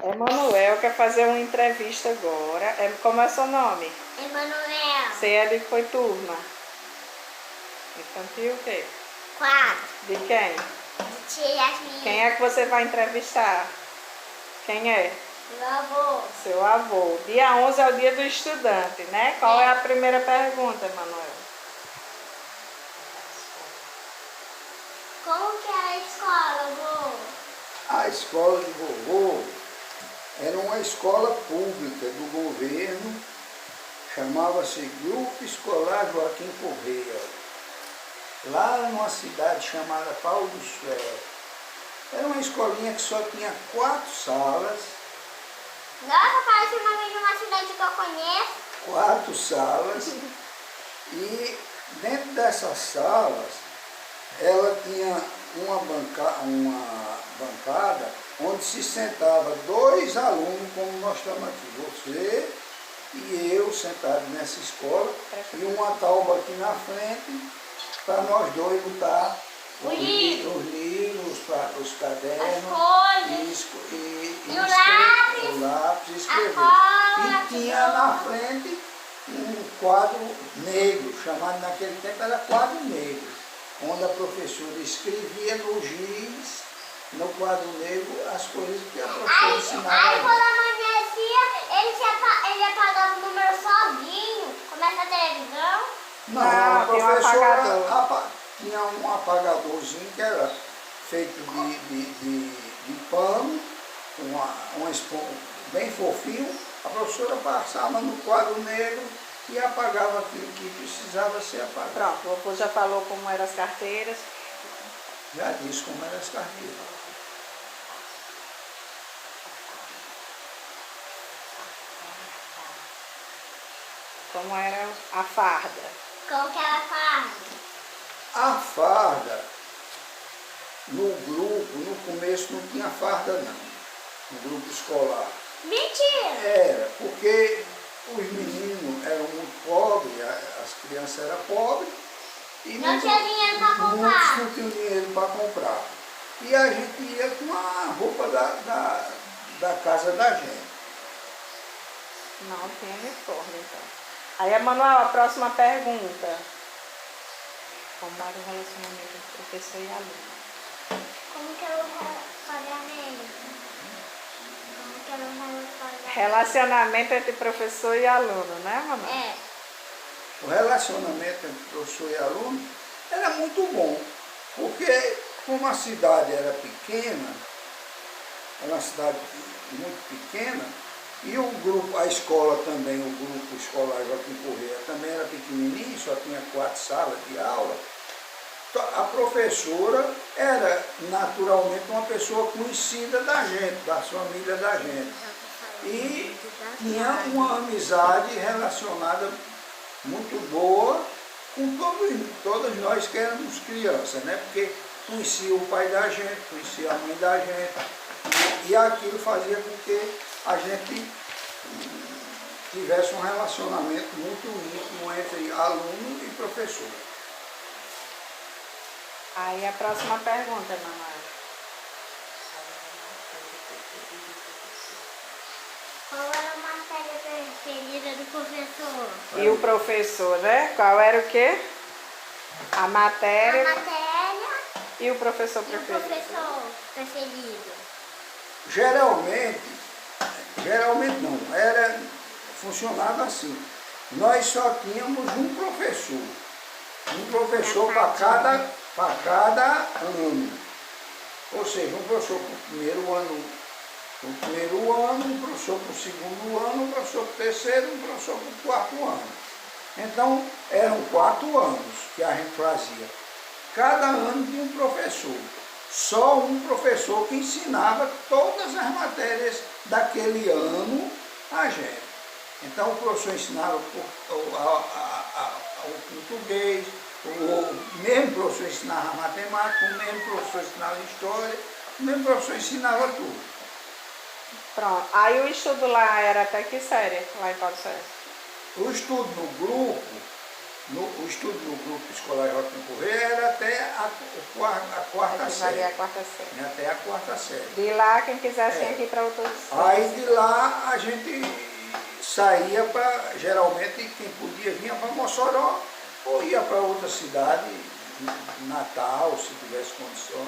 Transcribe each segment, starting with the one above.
Emanuel quer fazer uma entrevista agora. Como é seu nome? Emanuel. Você é de que turma? Infantil o quê? 4. De quem? De tia Yasmin. Quem é que você vai entrevistar? Quem é? Meu avô. Seu avô. Dia 11 é o dia do estudante, né? Qual é a primeira pergunta, Emanuel? Como que é a escola, avô? A escola de vovô era uma escola pública do governo, chamava-se Grupo Escolar Joaquim Correia, lá numa cidade chamada Paulo dos Ferros. Era uma escolinha que só tinha 4 salas. Nossa, parece o nome de uma cidade que eu conheço. 4 salas, e dentro dessas salas ela tinha uma bancada onde se sentava 2 alunos, como nós estamos aqui, você e eu sentados nessa escola, e uma tauba aqui na frente para nós dois botar os livros, os cadernos, o lápis, e escrever. E tinha na frente um quadro negro, chamado naquele tempo era quadro negro, onde a professora escrevia no giz, no quadro negro, as coisas que a professora ensinava. Aí quando amanhecia, ele apagava o número sozinho, como essa televisão. Não, a professora apagador. tinha um apagadorzinho que era feito de pano, uma esponja bem fofinho. A professora passava no quadro negro e apagava aquilo que precisava ser apagado. Pronto, o avô já falou como eram as carteiras. Já disse como eram as carteiras. Como era a farda. Como que ela faz? A farda, no grupo, no começo não tinha farda não, no grupo escolar. Mentira! Era, porque os meninos eram muito pobres, as crianças eram pobres, e Não tinha dinheiro para comprar. muitos não tinham dinheiro para comprar. E a gente ia com a roupa da casa da gente. Não tem uniforme, então. Aí, Emanuel, a próxima pergunta. Como era o relacionamento entre professor e aluno? Como que era o pagamento? Como que era o pagamento? Relacionamento entre professor e aluno, né, Emanuel? É. O relacionamento entre professor e aluno era muito bom, porque como a cidade era pequena, era uma cidade muito pequena, e o grupo, a escola também, o grupo escolar Joaquim Correia também era pequenininho, só tinha 4 salas de aula. A professora era naturalmente uma pessoa conhecida da gente, da família da gente. E tinha uma amizade relacionada muito boa com todos nós que éramos crianças, né? Porque conhecia o pai da gente, conhecia a mãe da gente, e aquilo fazia com que a gente tivesse um relacionamento muito íntimo entre aluno e professor. Aí a próxima pergunta, Emanuel. Qual era a matéria preferida do professor? E o professor, né? Qual era o quê? A matéria. A matéria E o professor e o preferido? professor preferido. Geralmente não, funcionava assim. Nós só tínhamos um professor para cada ano. Ou seja, um professor para o primeiro ano, um professor para o segundo ano, um professor para o terceiro, um professor para o 4º ano. Então, eram 4 anos que a gente fazia. Cada ano tinha um professor. Só um professor que ensinava todas as matérias daquele ano a gente. Então o professor ensinava o português, o mesmo professor ensinava matemática, o mesmo professor ensinava história, o mesmo professor ensinava tudo. Pronto. Aí o estudo lá era até que série, lá em Paulo César? O estudo no grupo O estudo no grupo escolar Joaquim Correia era até a quarta série. A quarta série. Até a quarta série. De lá, quem quisesse ir aqui para outros... Aí de lá a gente saía para, geralmente, quem podia vinha para Mossoró ou ia para outra cidade, Natal, se tivesse condição,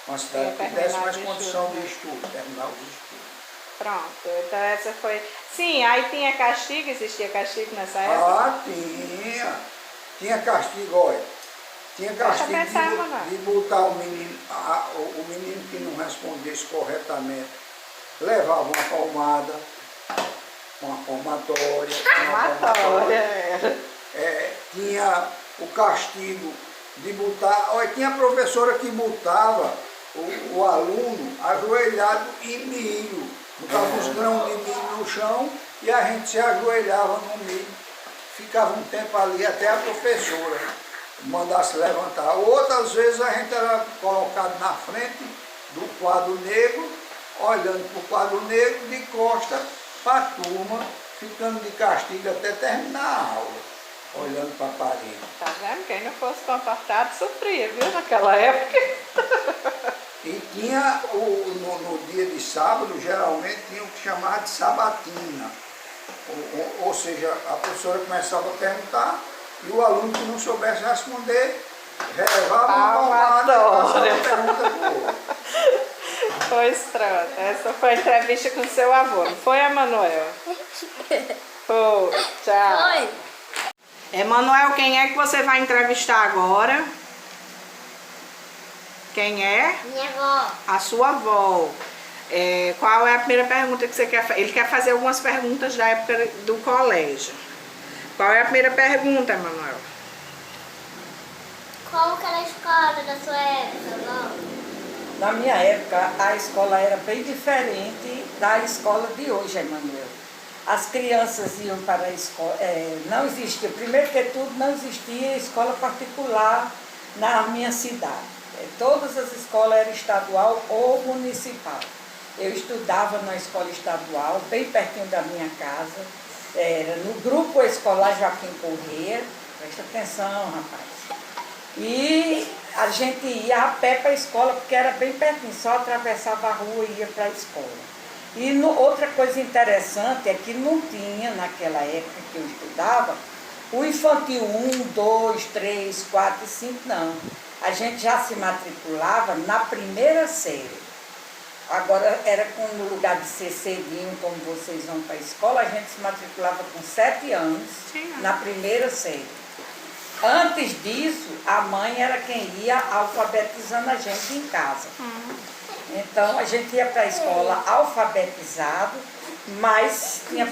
uma cidade que desse mais condição de estudo, terminar os estudos. Pronto, então essa foi... Sim, aí tinha castigo, existia castigo nessa época? Ah, tinha. Tinha castigo, olha. Tinha castigo de botar o menino que não respondesse corretamente, levava uma palmada, uma palmatória. Tinha o castigo de botar, olha, tinha professora que botava o aluno ajoelhado em milho, botava uns grãos de milho no chão e a gente se ajoelhava no milho, ficava um tempo ali até a professora mandasse levantar. Outras vezes a gente era colocado na frente do quadro negro, olhando para o quadro negro de costa para a turma, ficando de castigo até terminar a aula, olhando para a parede. Tá vendo? Quem não fosse comportado sofria, viu, naquela época. E tinha, no dia de sábado, geralmente tinha o que chamava de sabatina. Ou seja, a professora começava a perguntar e o aluno que não soubesse responder, relevava uma palmada e passava a pergunta para o outro. Pois pronto, essa foi a entrevista com o seu avô, não foi, Emanuel? Foi, tchau. Foi. Emanuel, quem é que você vai entrevistar agora? Quem é? Minha avó. A sua avó. Qual é a primeira pergunta que você quer fazer? Ele quer fazer algumas perguntas da época do colégio. Qual é a primeira pergunta, Emanuel? Qual que era a escola da sua época, avó? Na minha época, a escola era bem diferente da escola de hoje, Emanuel. As crianças iam para a escola, não existia, primeiro que tudo, não existia escola particular na minha cidade. Todas as escolas eram estadual ou municipal. Eu estudava na escola estadual, bem pertinho da minha casa, era no grupo escolar Joaquim Correia, presta atenção, rapaz. E a gente ia a pé para a escola, porque era bem pertinho, só atravessava a rua e ia para a escola. E outra coisa interessante é que não tinha, naquela época que eu estudava, o infantil 1, 2, 3, 4 e 5, não. A gente já se matriculava na primeira série. Agora, era no lugar de ser cedinho, como vocês vão para a escola, a gente se matriculava com 7 anos, na primeira série. Antes disso, a mãe era quem ia alfabetizando a gente em casa. Então, a gente ia para a escola alfabetizado, mas tinha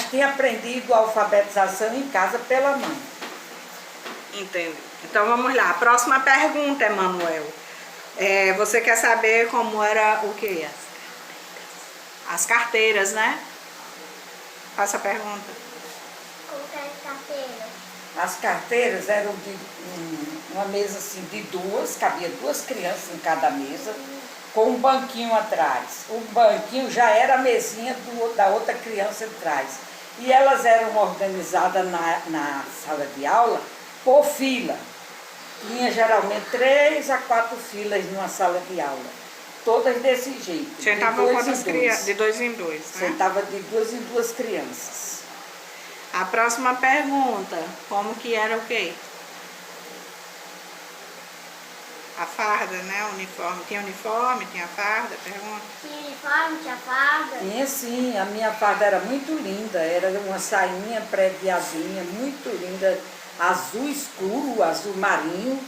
tinha aprendido a alfabetização em casa pela mãe. Entendi. Então, vamos lá. A próxima pergunta, Emanuel. Você quer saber como era o quê? As carteiras, né? Faça a pergunta. Como que era a carteira? As carteiras eram de uma mesa assim de duas, cabia 2 crianças em cada mesa, com um banquinho atrás. O banquinho já era a mesinha da outra criança atrás. E elas eram organizadas na sala de aula por fila. Tinha geralmente 3 a 4 filas numa sala de aula. Todas desse jeito. Sentava quantas crianças? De 2 em 2, né? Sentava de 2 em 2 crianças. A próxima pergunta. Como que era o quê? A farda, né? O uniforme. Tinha uniforme, tinha farda? Pergunta. Tinha uniforme, tinha farda? Tinha sim, a minha farda era muito linda. Era uma sainha preguiadinha, muito linda. Azul escuro, azul marinho,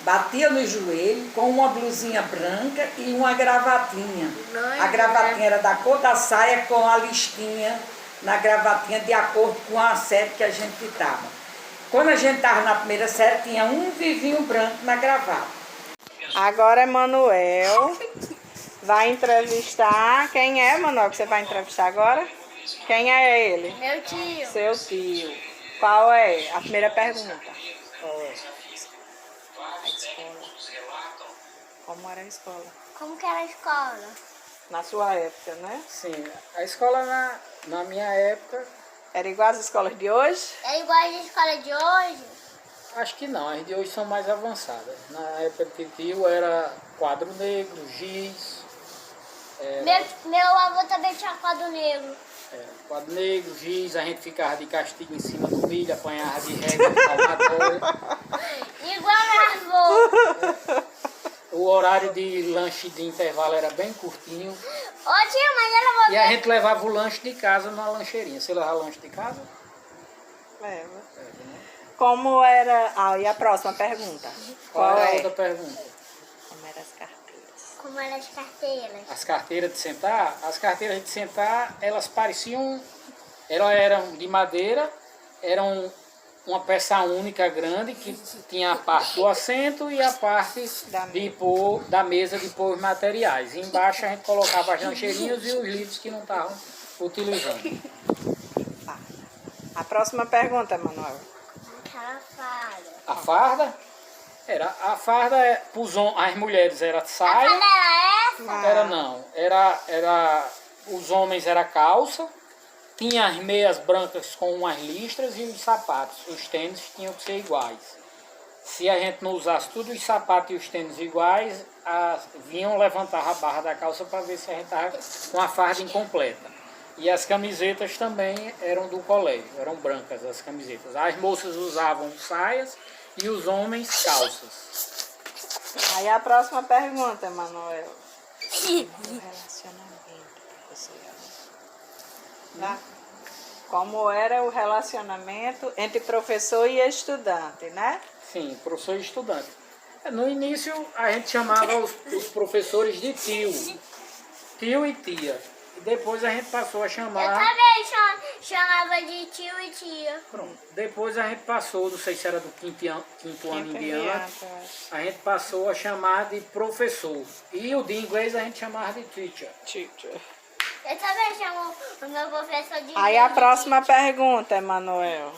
batia no joelho com uma blusinha branca e uma gravatinha. A gravatinha era da cor da saia com a listinha na gravatinha de acordo com a série que a gente estava. Quando a gente estava na primeira série, tinha um vivinho branco na gravata. Agora, Emanuel vai entrevistar... Quem é, Emanuel, que você vai entrevistar agora? Quem é ele? Meu tio. Seu tio. Qual é a primeira pergunta? A escola. Como era a escola? Como que era a escola? Na sua época, né? Sim, a escola na minha época Era igual às escolas de hoje? É igual a escola de hoje? Acho que não, as de hoje são mais avançadas. Na época de tio era quadro negro, giz, Meu avô também tinha quadro negro. quadro negro, giz, a gente ficava de castigo em cima do milho, apanhava de régua, de palmatória. Igual meu avô. O horário de lanche de intervalo era bem curtinho. Ô tia, mas ela E a gente levava o lanche de casa numa lancheirinha. Você levava lanche de casa? Leva. Como era... Ah, e a próxima pergunta? Qual é a é? outra pergunta? Como eram as carteiras? Como eram as carteiras? As carteiras de sentar? As carteiras de sentar, elas pareciam... Elas eram de madeira, eram uma peça única grande que tinha a parte do assento e a parte da mesa de pôr os materiais. E embaixo a gente colocava as lancheirinhas e os livros que não estavam utilizando. Tá. A próxima pergunta, Manuel. Aquela farda. A farda? A farda, as mulheres era saia. A farda era essa? Era não. Os homens era calça. Tinha as meias brancas com umas listras e os sapatos. Os tênis tinham que ser iguais. Se a gente não usasse todos os sapatos e os tênis iguais, vinham levantar a barra da calça para ver se a gente estava com a farda incompleta. E as camisetas também eram do colégio, eram brancas as camisetas. As moças usavam saias e os homens calças. Aí a próxima pergunta, Manuel. O relacionamento, professor. Tá? Como era o relacionamento entre professor e estudante, né? Sim, professor e estudante. No início a gente chamava os professores de tio e tia. E depois a gente passou a Eu chamar... também chamava de tio e tia. Pronto. Depois a gente passou, não sei se era do quinto ano em diante, a gente passou a chamar de professor. E o de inglês a gente chamava de teacher. Eu também chamo o meu professor de Aí a próxima pergunta, Manuel.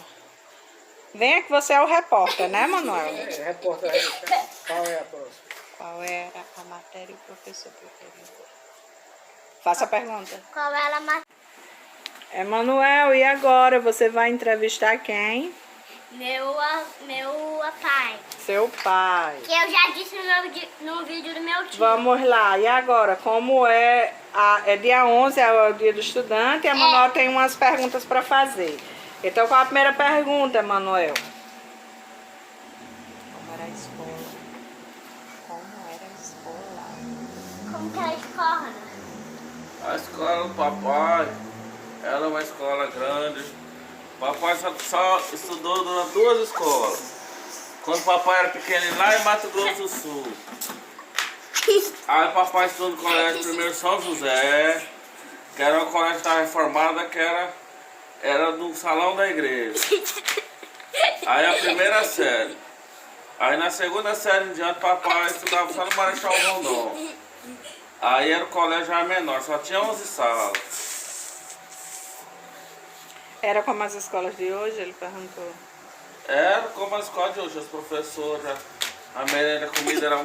Venha que você é o repórter, né, Manuel? Repórter, qual é a próxima? Qual era a matéria e o professor preferido? Faça a pergunta. Qual era a matéria? Emanuel, e agora você vai entrevistar quem? Meu pai. Seu pai. Que eu já disse no vídeo do meu tio. Vamos lá, e agora, como é dia 11, é o dia do estudante, e a Manuel tem umas perguntas para fazer. Então, qual a primeira pergunta, Manuel? Como era a escola? Como era a escola? Como que era a escola? A escola do papai era uma escola grande. Papai só estudou nas duas escolas. Quando o papai era pequeno, lá em Mato Grosso do Sul. Aí o papai estudou no colégio primeiro São José, que era um colégio que estava reformado, que era do salão da igreja. Aí a primeira série. Aí na segunda série em diante, papai estudava só no Marechal Rondon. Aí era o colégio já menor, só tinha 11 salas. Era como as escolas de hoje, ele perguntou. Era como a escola de hoje, os professores, a merenda, a comida era...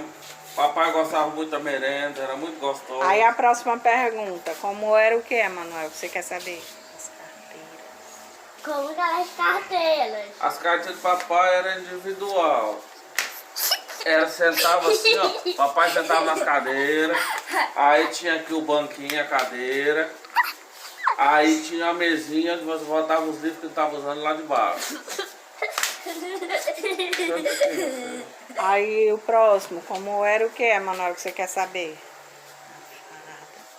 Papai gostava muito da merenda, era muito gostoso. Aí a próxima pergunta, como era o que, Emanuel? Você quer saber? As carteiras. Como que eram as carteiras? As cartas do papai eram individual. Ela sentava assim, ó. Papai sentava nas cadeiras. Aí tinha aqui o banquinho, a cadeira. Aí tinha a mesinha onde você botava os livros que ele estava usando lá de baixo. Aí o próximo, como era o que, Emanuel, que você quer saber?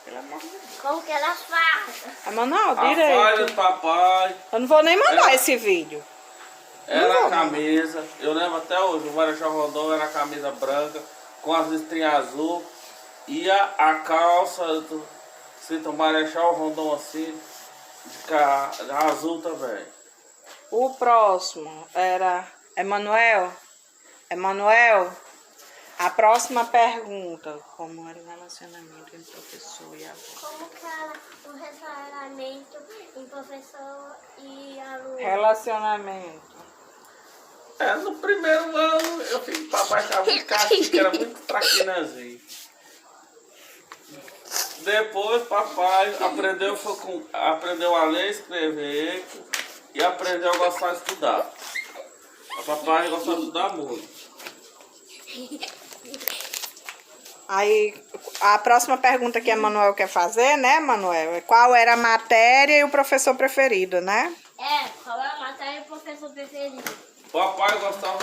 Pelo amor de Deus. Como que era a farda? Emanuel, A falha direito. do papai Eu não vou nem mandar esse vídeo. era a camisa. Eu lembro até hoje, o Marechal Rondon era a camisa branca com as listrinhas azul. E a calça do escrito Marechal Rondon assim, de azul também. O próximo era Emanuel. Emanuel, a próxima pergunta. Como era o relacionamento entre professor e aluno? Como que era o relacionamento em professor e aluno? Relacionamento. No primeiro ano eu fiz papai estava muito castigo, era muito traquinazinho. Depois papai aprendeu a ler, escrever, e aprendeu a gostar de estudar. O papai gostava de estudar muito. Aí, a próxima pergunta que a Manuel quer fazer, né, Manuel? É qual era a matéria e o professor preferido, né? Qual é a matéria e o professor preferido? Papai gostava